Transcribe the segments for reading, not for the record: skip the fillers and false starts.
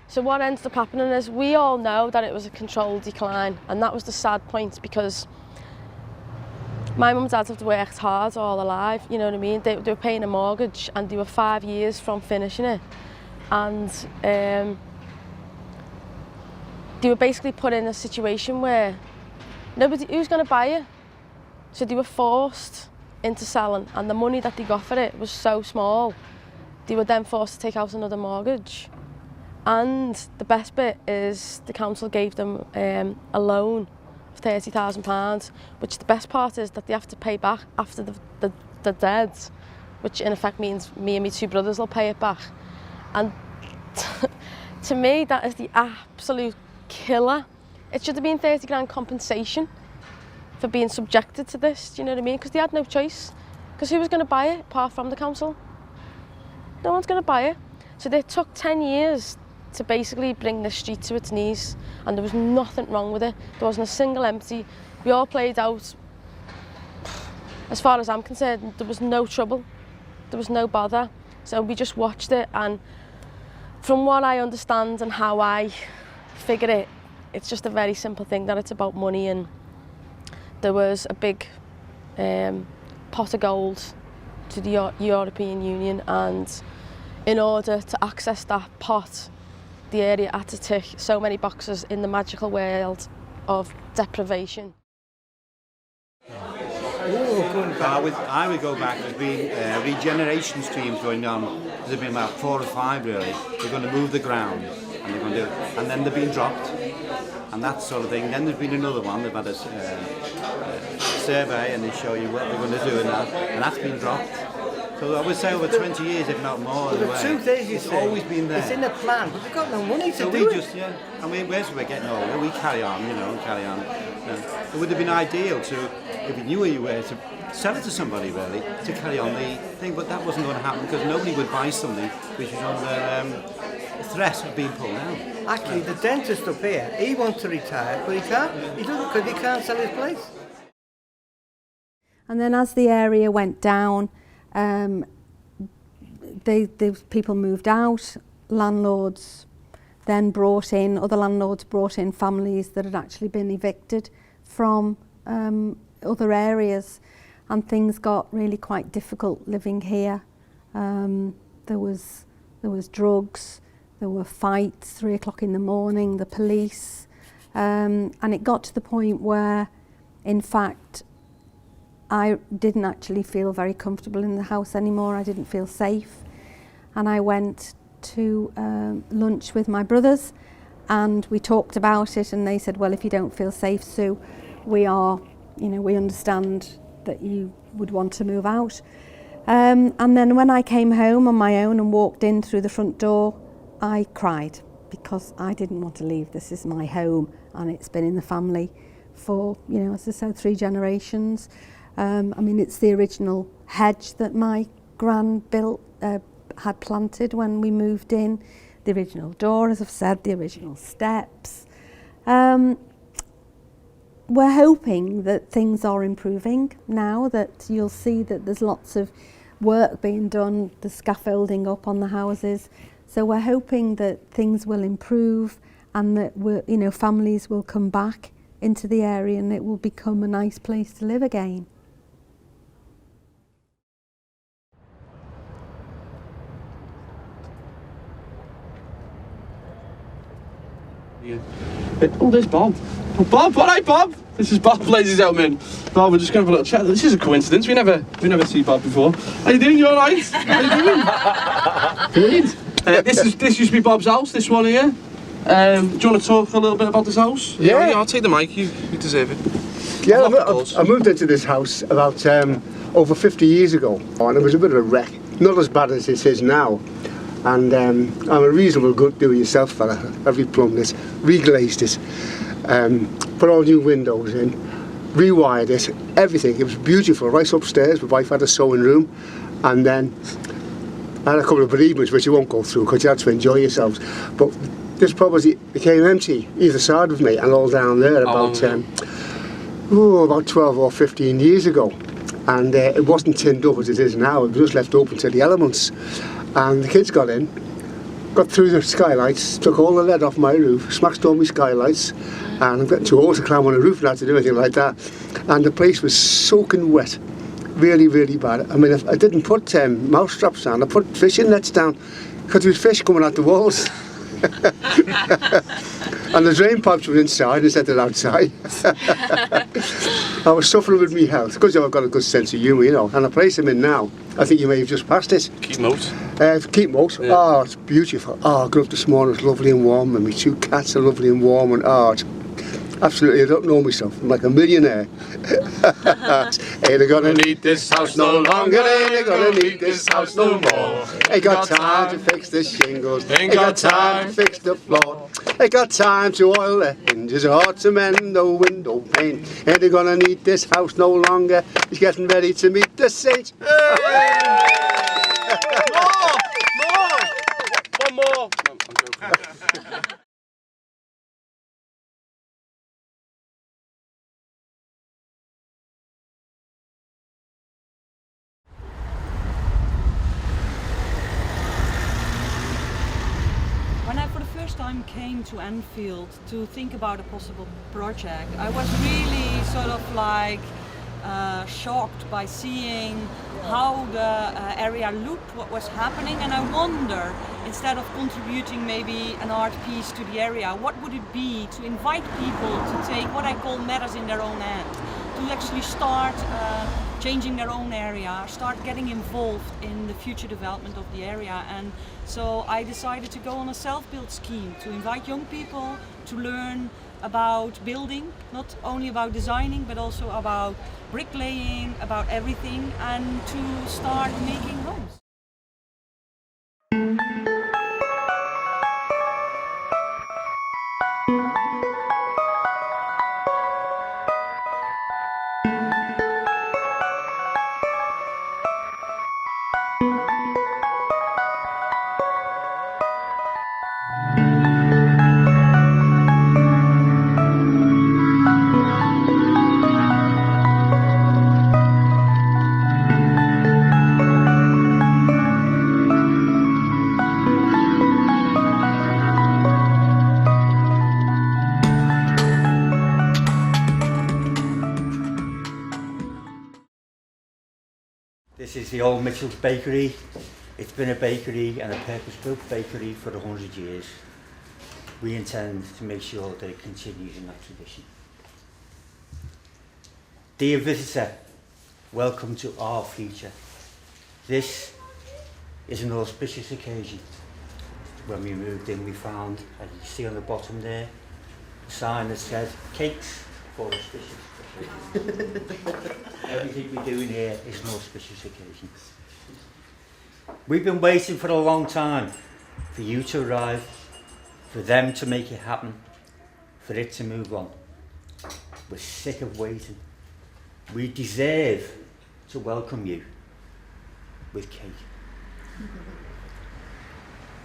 So what ended up happening is we all know that it was a controlled decline, and that was the sad point, because my mum and dad have worked hard all their life, you know what I mean? They were paying a mortgage and they were 5 years from finishing it, and they were basically put in a situation where who's going to buy it? So they were forced into selling, and the money that they got for it was so small, they were then forced to take out another mortgage. And the best bit is the council gave them a loan of £30,000, which the best part is that they have to pay back after the dead, which in effect means me and my two brothers will pay it back. And to me, that is the absolute killer. It should have been 30 grand compensation for being subjected to this, do you know what I mean? Because they had no choice. Because who was going to buy it apart from the council? No one's going to buy it. So they took 10 years to basically bring the street to its knees, and there was nothing wrong with it. There wasn't a single empty. We all played out. As far as I'm concerned, there was no trouble. There was no bother. So we just watched it, and from what I understand and how I figure it, it's just a very simple thing, that it's about money. And there was a big pot of gold to the European Union, and in order to access that pot, the area had to tick so many boxes in the magical world of deprivation. I would go back. There's been regeneration streams going on. There's been about 4 or 5 really. They're going to move the ground, and they're going to do it, and then they've been dropped, and that sort of thing. Then there's been another one. They've had a survey, and they show you what they're going to do in that, and that's been dropped. So I would say over 20 years, if not more. But the truth is, it's always been there. It's in the plan, but we've got no money to so do it. I mean, we're getting older, we carry on, carry on. It would have been ideal to, if you knew where you were, to sell it to somebody really, to carry on the thing, but that wasn't going to happen because nobody would buy something which was under threat of being pulled out. Actually, the dentist up here, he wants to retire, but he can't. He doesn't, because he can't sell his place. And then as the area went down, people moved out, landlords then brought in, other landlords brought in families that had actually been evicted from other areas, and things got really quite difficult living here. There was drugs, there were fights, 3 o'clock in the morning, the police, and it got to the point where, in fact, I didn't actually feel very comfortable in the house anymore. I didn't feel safe, and I went to lunch with my brothers, and we talked about it, and they said, well, if you don't feel safe, Sue, we understand that you would want to move out. And then when I came home on my own and walked in through the front door, I cried, because I didn't want to leave. This is my home, and it's been in the family for, as I said, 3 generations. I mean, it's the original hedge that my gran built, had planted when we moved in, the original door, as I've said, the original steps. We're hoping that things are improving now, that you'll see that there's lots of work being done, the scaffolding up on the houses. So we're hoping that things will improve, and that families will come back into the area, and it will become a nice place to live again. Oh, there's Bob. Oh, Bob, all right, Bob. This is Bob, ladies and gentlemen. Bob, we're just going to have a little chat. This is a coincidence. We never see Bob before. How you doing? You all right? How you doing? Brilliant. This used to be Bob's house. This one here. Do you want to talk a little bit about this house? Yeah, I'll take the mic. You deserve it. Yeah, I moved into this house about over 50 years ago, and it was a bit of a wreck. Not as bad as it is now. And I'm a reasonable good do-it-yourself fella. I've replumbed this, reglazed it, put all new windows in, rewired it, everything. It was beautiful, right upstairs. My wife had a sewing room, and then I had a couple of bereavements which you won't go through because you had to enjoy yourselves. But this property became empty either side of me and all down there about 12 or 15 years ago. And it wasn't tinned up as it is now. It was just left open to the elements. And the kids got in, got through the skylights, took all the lead off my roof, smashed all my skylights, and I'm getting too old to climb on a roof now to do anything like that. And the place was soaking wet, really, really bad. I mean, if I didn't put mouse traps down, I put fishing nets down, because there was fish coming out the walls. And the drain pipes were inside instead of outside. I was suffering with my health, because I've got a good sense of humour, you know. And the place I'm in now, I think you may have just passed it. Keep moat. Keep moat. Yeah. Oh, it's beautiful. Oh, I got up this morning, it's lovely and warm, and my 2 cats are lovely and warm, and oh, it's absolutely, I don't know myself. I'm like a millionaire. Ain't I gonna need this house no longer, ain't I gonna need this house no more. Ain't got time to fix the shingles, ain't got time to fix the floor. Ain't got time to oil the hinges or to mend the window pane. Ain't I gonna need this house no longer, he's getting ready to meet the saints. One more! No, I'm joking. When I for the first time came to Enfield to think about a possible project, I was really sort of like shocked by seeing how the area looked, what was happening, and I wonder, instead of contributing maybe an art piece to the area, what would it be to invite people to take what I call matters in their own hand, to actually start changing their own area, start getting involved in the future development of the area. And so I decided to go on a self-build scheme to invite young people to learn about building, not only about designing, but also about bricklaying, about everything, and to start making homes. This is the old Mitchell's Bakery. It's been a bakery and a purpose-built bakery for 100 years. We intend to make sure that it continues in that tradition. Dear visitor, welcome to our future. This is an auspicious occasion. When we moved in, we found, as you see on the bottom there, a sign that said, cakes for auspicious. Everything we do in here is an auspicious occasion. We've been waiting for a long time for you to arrive, for them to make it happen, for it to move on. We're sick of waiting. We deserve to welcome you with cake.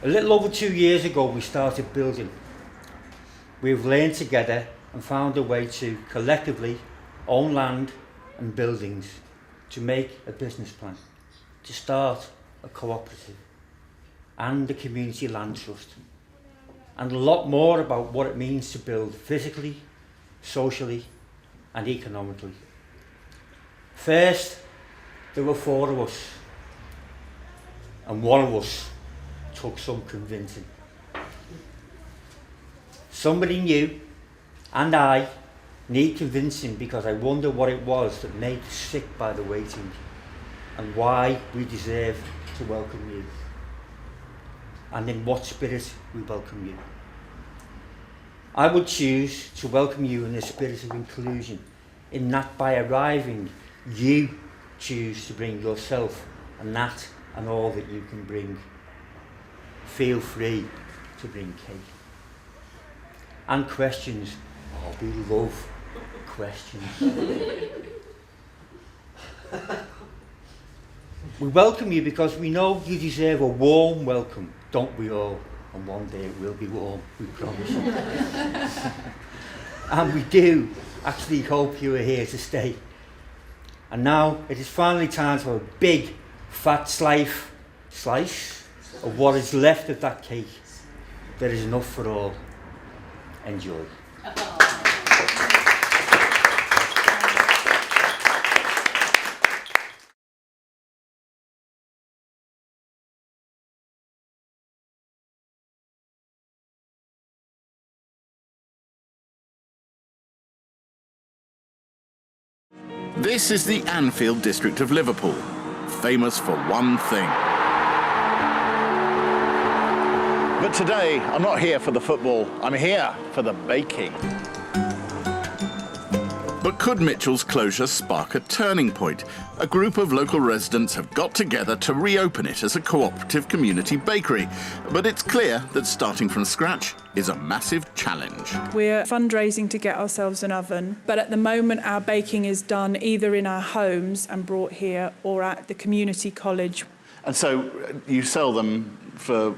A little over 2 years ago we started building. We've learned together and found a way to collectively own land and buildings, to make a business plan, to start a cooperative and a community land trust, and a lot more about what it means to build physically, socially and economically. First, there were 4 of us, and one of us took some convincing. Somebody new and I need convincing, because I wonder what it was that made us sick by the waiting, and why we deserve to welcome you, and in what spirit we welcome you. I would choose to welcome you in a spirit of inclusion, in that by arriving you choose to bring yourself and that and all that you can bring. Feel free to bring cake. And questions. Oh, we love questions. We welcome you because we know you deserve a warm welcome, don't we all? And one day it will be warm, we promise. And we do actually hope you are here to stay. And now it is finally time for a big fat slice of what is left of that cake, there is enough for all. Enjoy. This is the Anfield district of Liverpool, famous for one thing. But today, I'm not here for the football, I'm here for the baking. But could Mitchell's closure spark a turning point? A group of local residents have got together to reopen it as a cooperative community bakery. But it's clear that starting from scratch is a massive challenge. We're fundraising to get ourselves an oven, but at the moment our baking is done either in our homes and brought here or at the community college. And so you sell them for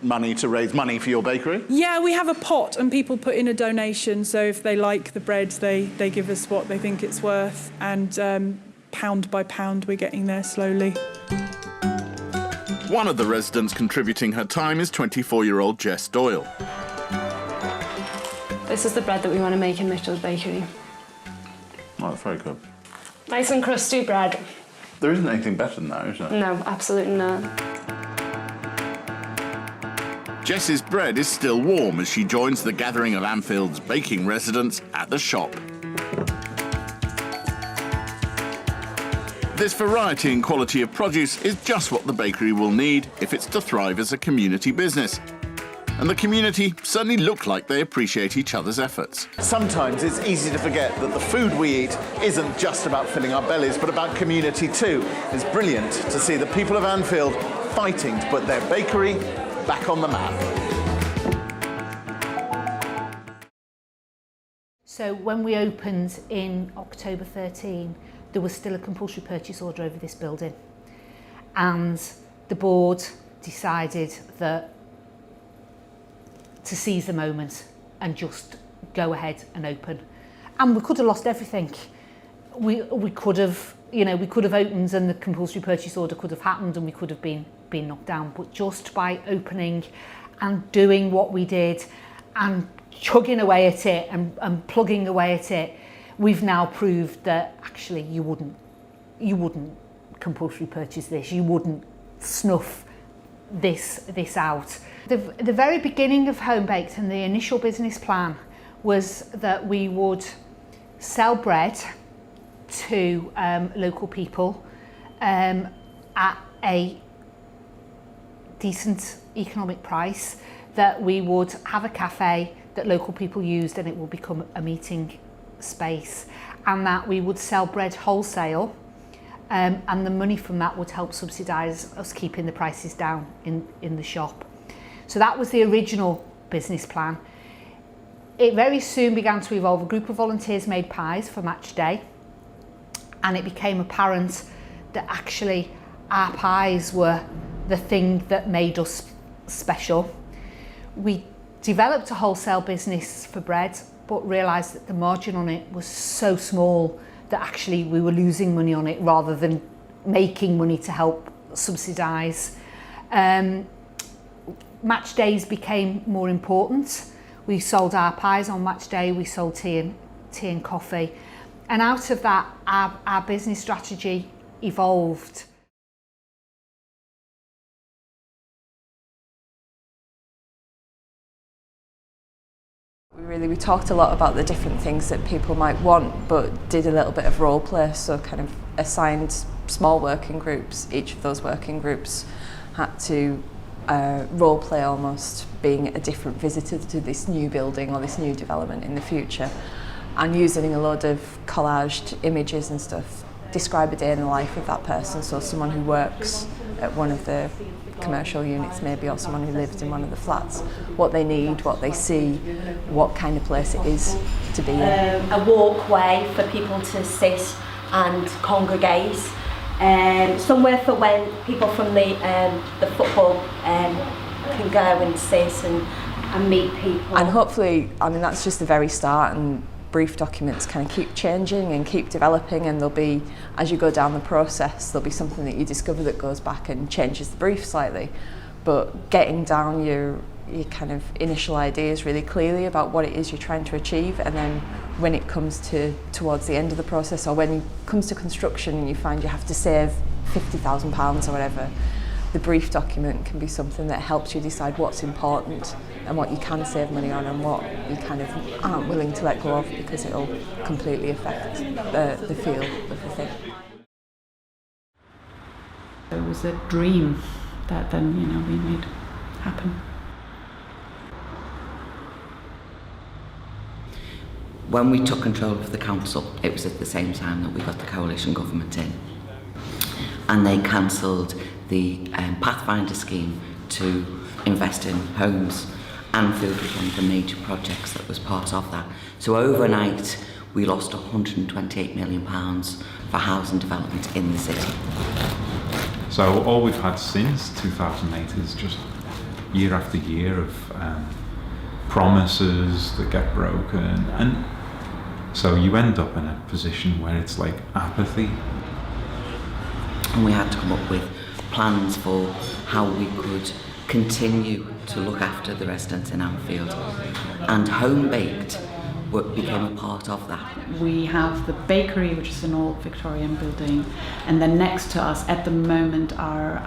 money to raise money for your bakery? Yeah, we have a pot and people put in a donation, so if they like the bread they give us what they think it's worth, and pound by pound we're getting there slowly. One of the residents contributing her time is 24-year-old Jess Doyle. This is the bread that we want to make in Mitchell's bakery. Oh, that's very good. Nice and crusty bread. There isn't anything better than that, is there? No, absolutely not. Jess's bread is still warm as she joins the gathering of Anfield's baking residents at the shop. This variety and quality of produce is just what the bakery will need if it's to thrive as a community business. And the community certainly look like they appreciate each other's efforts. Sometimes it's easy to forget that the food we eat isn't just about filling our bellies, but about community too. It's brilliant to see the people of Anfield fighting to put their bakery back on the map. So when we opened in October 13, there was still a compulsory purchase order over this building. And the board decided that to seize the moment and just go ahead and open. And we could have lost everything. We could have, we could have opened and the compulsory purchase order could have happened and we could have been knocked down. But just by opening and doing what we did and chugging away at it and plugging away at it, we've now proved that actually you wouldn't compulsory purchase this, you wouldn't snuff this out. The very beginning of Homebaked and the initial business plan was that we would sell bread to local people at a decent economic price, that we would have a cafe that local people used and it will become a meeting space, and that we would sell bread wholesale, and the money from that would help subsidise us keeping the prices down in the shop. So that was the original business plan. It very soon began to evolve. A group of volunteers made pies for match day, and it became apparent that actually our pies were the thing that made us special. We developed a wholesale business for bread, but realised that the margin on it was so small that actually we were losing money on it rather than making money to help subsidise. Match days became more important. We sold our pies on match day, we sold tea and coffee. And out of that, our business strategy evolved. We talked a lot about the different things that people might want, but did a little bit of role play, so kind of assigned small working groups. Each of those working groups had to role play almost being a different visitor to this new building or this new development in the future, and using a load of collaged images and stuff, describe a day in the life of that person. So someone who works at one of the commercial units maybe, or someone who lives in one of the flats, what they need, what they see, what kind of place it is to be in. A walkway for people to sit and congregate, somewhere for when people from the football can go and sit and meet people. And hopefully, I mean, that's just the very start, and brief documents kind of keep changing and keep developing, and there'll be, as you go down the process, there'll be something that you discover that goes back and changes the brief slightly. but getting down your kind of initial ideas really clearly about what it is you're trying to achieve, and then when it comes towards the end of the process, or when it comes to construction and you find you have to save £50,000 or whatever, the brief document can be something that helps you decide what's important and what you can save money on and what you kind of aren't willing to let go of because it'll completely affect the feel of the thing. It was a dream that then, we made happen. When we took control of the council, it was at the same time that we got the coalition government in, and they cancelled the Pathfinder scheme to invest in homes. Anfield was one of the major projects that was part of that. So overnight, we lost £128 million for housing development in the city. So all we've had since 2008 is just year after year of promises that get broken, and so you end up in a position where it's like apathy. And we had to come up with plans for how we could continue to look after the residents in Anfield, and Homebaked became a part of that. We have the bakery, which is an old Victorian building, and then next to us at the moment are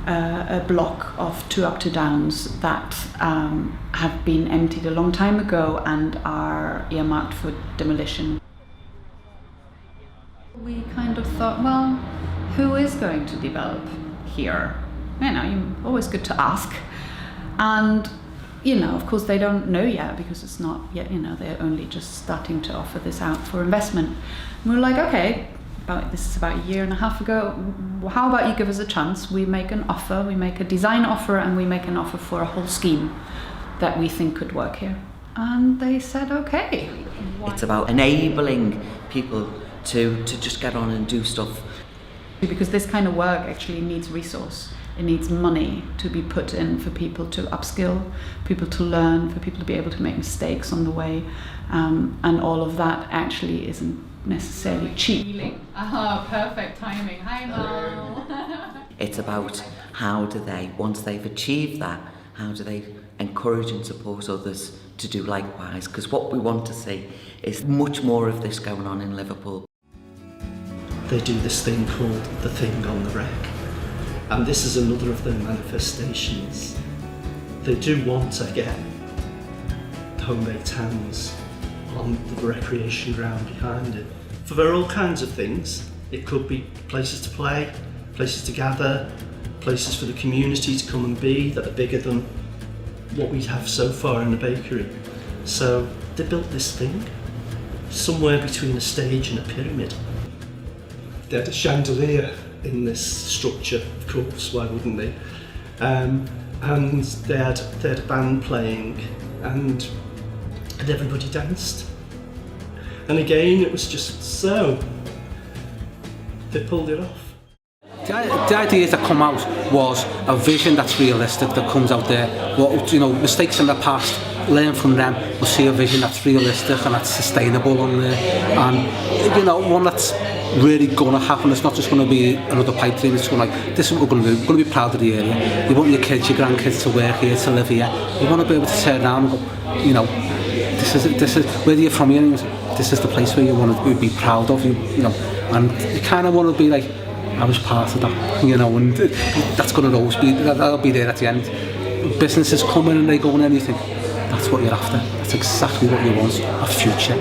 a block of 2 up to downs that have been emptied a long time ago and are earmarked for demolition. We kind of thought, well, who is going to develop here? Always good to ask. And of course they don't know yet because it's not yet, they're only just starting to offer this out for investment. And we're like, okay, this is about a year and a half ago, how about you give us a chance? We make an offer, we make a design offer, and we make an offer for a whole scheme that we think could work here. And they said, okay. It's about enabling people to just get on and do stuff. Because this kind of work actually needs resource. It needs money to be put in for people to upskill, people to learn, for people to be able to make mistakes on the way. And all of that actually isn't necessarily cheap. Perfect timing. Hi, Mal. It's about how do they, once they've achieved that, how do they encourage and support others to do likewise? Because what we want to see is much more of this going on in Liverpool. They do this thing called the thing on the wreck. And this is another of their manifestations. They do want to get the Homebaked hands on the recreation ground behind it. For all kinds of things. It could be places to play, places to gather, places for the community to come and be that are bigger than what we have so far in the bakery. So they built this thing, somewhere between a stage and a pyramid. They had a chandelier in this structure, of course, why wouldn't they? And they had a band playing and everybody danced. And again, it was just so, they pulled it off. The ideas that come out was a vision that's realistic, that comes out there. What, mistakes in the past, learn from them. We'll see a vision that's realistic and that's sustainable on there, and one that's really going to happen. It's not just going to be another pipe dream. It's going to this is what we're going to do. We're going to be proud of the area. You want your kids, your grandkids to work here, to live here. You want to be able to turn around and go, this is where you're from. This is the place where you want to be proud of. And you kind of want to be like, I was part of that, and that's going to always be, that'll be there at the end. Businesses come in and they go and you think, that's what you're after. That's exactly what you want, a future.